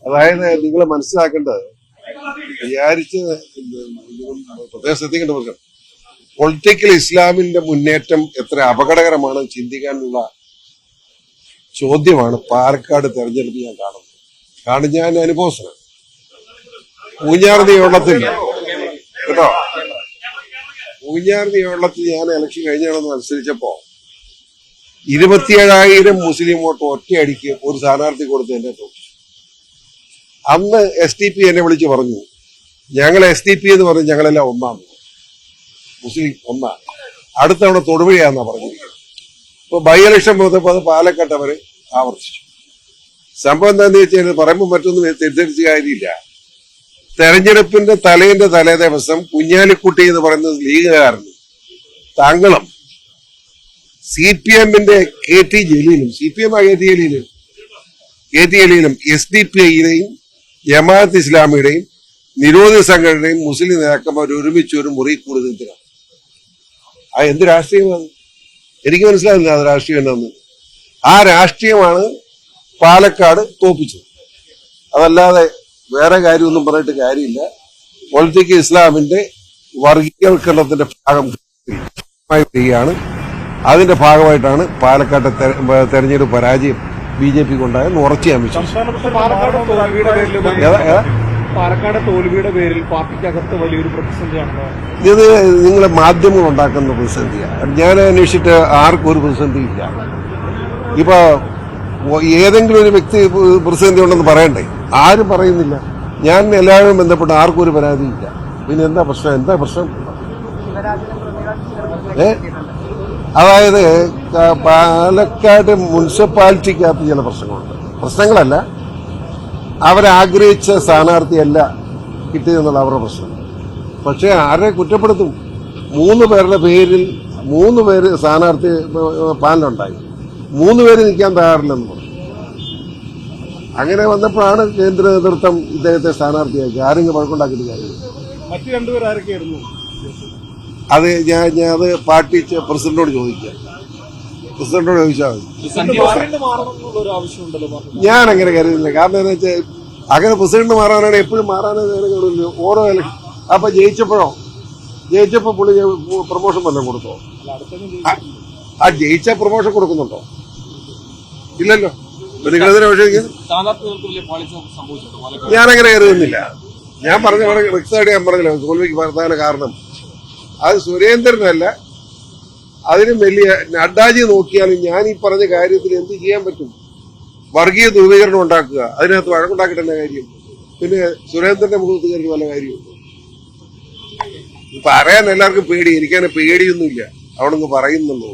അതായത് നിങ്ങൾ മനസ്സിലാക്കേണ്ടത് വിചാരിച്ച് പ്രത്യേകം ശ്രദ്ധിക്കേണ്ടവർക്ക് പൊളിറ്റിക്കൽ ഇസ്ലാമിന്റെ മുന്നേറ്റം എത്ര അപകടകരമാണ് ചിന്തിക്കാനുള്ള ചോദ്യമാണ് പാലക്കാട് തെരഞ്ഞെടുപ്പ് ഞാൻ കാണുന്നത്. കാരണം ഞാൻ അനുഭവസ്ഥനാണ്. പൂഞ്ഞാർ നിയമത്തിൽ കേട്ടോ, പൂഞ്ഞാർ നിയമത്തിൽ ഞാൻ ഇലക്ഷൻ കഴിഞ്ഞാണെന്ന് മത്സരിച്ചപ്പോ 27,000 മുസ്ലിം വോട്ട് ഒറ്റയടിക്ക് ഒരു സ്ഥാനാർത്ഥി കൊടുത്ത് എന്നെ തോന്നി. അന്ന് SDP എന്നെ വിളിച്ച് പറഞ്ഞു, ഞങ്ങൾ SDP എന്ന് പറഞ്ഞു ഞങ്ങളെല്ലാം ഒന്നാണ്, മുസ്ലിം ഒന്നാണ്, അടുത്ത തവണ തൊടുപുഴയാന്നാ പറഞ്ഞിരിക്കുന്നത്. ഇപ്പൊ ബൈ ഇലക്ഷൻ പോയപ്പോ അത് പാലക്കാട്ട് അവര് ആവർത്തിച്ചു. സംഭവം എന്താണെന്ന് വെച്ചാൽ പറയുമ്പോൾ മറ്റൊന്നും തെറ്റിദ്ധരിച്ച കാര്യമില്ല. തെരഞ്ഞെടുപ്പിന്റെ തലേ ദിവസം കുഞ്ഞാലിക്കുട്ടി എന്ന് പറയുന്ന ലീഗുകാരനും താങ്കളും CPM-ന്റെ KT ജലീലും CPM KT ജലീലും SDPI-യുടെയും ജമാഅത്ത് ഇസ്ലാമിയുടെയും നിരോധിത സംഘടനയും മുസ്ലിം നേതാക്കന്മാർ ഒരുമിച്ച് ഒരു മുറി കൂടുതലാണ്. ആ എന്ത് രാഷ്ട്രീയമാണ്? എനിക്ക് മനസ്സിലാവില്ല അത് രാഷ്ട്രീയം എന്താന്ന്. ആ രാഷ്ട്രീയമാണ് പാലക്കാട് തോപ്പിച്ചത്. അതല്ലാതെ വേറെ കാര്യമൊന്നും പറഞ്ഞിട്ട് കാര്യമില്ല. പൊളിറ്റിക്കൽ ഇസ്ലാമിന്റെ വർഗീയവൽക്കരണത്തിന്റെ ഭാഗം വരികയാണ്. അതിന്റെ ഭാഗമായിട്ടാണ് പാലക്കാട്ടെ തെരഞ്ഞെടുപ്പ് പരാജയം BJP കൊണ്ടായെന്ന് ഉറച്ചു ഞാൻ വിശ്വസിച്ചു. പാലക്കാട് തോൽവിയുടെ പേരിൽ പാർട്ടിക്കകത്ത് വലിയൊരു പ്രതിസന്ധിയാണ്. ഇത് നിങ്ങളെ മാധ്യമങ്ങൾ ഉണ്ടാക്കുന്ന പ്രതിസന്ധിയാണ്. ഞാൻ അന്വേഷിച്ചിട്ട് ആർക്കും ഒരു പ്രതിസന്ധി ഇല്ല. ഇപ്പൊ ഏതെങ്കിലും ഒരു വ്യക്തി പ്രതിസന്ധി ഉണ്ടെന്ന് പറയണ്ടേ? ആരും പറയുന്നില്ല. ഞാൻ എല്ലാവരും ബന്ധപ്പെട്ട് ആർക്കും ഒരു പരാതിയില്ല. പിന്നെ എന്താ പ്രശ്നം? അതായത് പാലക്കാട് മുനിസിപ്പാലിറ്റിക്കകത്ത് ചില പ്രശ്നങ്ങളല്ല, അവരാഗ്രഹിച്ച സ്ഥാനാർത്ഥിയല്ല കിട്ടിയതെന്നുള്ള അവരുടെ പ്രശ്നം. പക്ഷെ ആരെ കുറ്റപ്പെടുത്തും? 3 പേരുടെ പേരിൽ 3 പേര് സ്ഥാനാർത്ഥി പാനലുണ്ടായി, 3 പേര് നിൽക്കാൻ തയ്യാറില്ലെന്ന് പറഞ്ഞു. അങ്ങനെ വന്നപ്പോഴാണ് കേന്ദ്ര നേതൃത്വം ഇദ്ദേഹത്തെ സ്ഥാനാർത്ഥിയാക്കി. ആരെങ്കിലും വഴക്കുണ്ടാക്കിയിട്ട് കാര്യമില്ല. മറ്റു 2 പേർ ആരൊക്കെയായിരുന്നു? അത് അത് പാർട്ടി പ്രസിഡന്റിനോട് ചോദിക്കാം. പ്രസിഡന്റിനോട് ചോദിച്ചാൽ മതി. ഞാൻ അങ്ങനെ കരുതുന്നില്ല. കാരണം എന്താ വെച്ചാൽ അങ്ങനെ പ്രസിഡന്റ് മാറാനാണ് എപ്പോഴും മാറാനല്ലോ ഓരോ ഇലക്ഷൻ. അപ്പൊ ജയിച്ചപ്പോ പുള്ളി പ്രൊമോഷൻ വല്ലതും കൊടുത്തോ? ആ ജയിച്ച പ്രൊമോഷൻ കൊടുക്കുന്നുണ്ടോ? ഇല്ലല്ലോ. ഞാനങ്ങനെ കരുതുന്നില്ല. ഞാൻ പറഞ്ഞല്ലോ തോൽവിക്ക് പ്രധാന കാരണം അത് സുരേന്ദ്രനല്ല, അതിനും വലിയ നഡ്ഡാജി നോക്കിയാലും ഞാൻ ഈ പറഞ്ഞ കാര്യത്തിൽ എന്ത് ചെയ്യാൻ പറ്റും? വർഗീയ ധ്രുവീകരണം ഉണ്ടാക്കുക, അതിനകത്ത് വഴക്കുണ്ടാക്കിയിട്ട് തന്നെ കാര്യം. പിന്നെ സുരേന്ദ്രന്റെ മുഖത്ത് കയറി വല്ല കാര്യമുണ്ട്? പറയാൻ എല്ലാവർക്കും പേടി. എനിക്കങ്ങനെ പേടിയൊന്നുമില്ല. അവിടെ നിന്ന് പറയുന്നുള്ളൂ.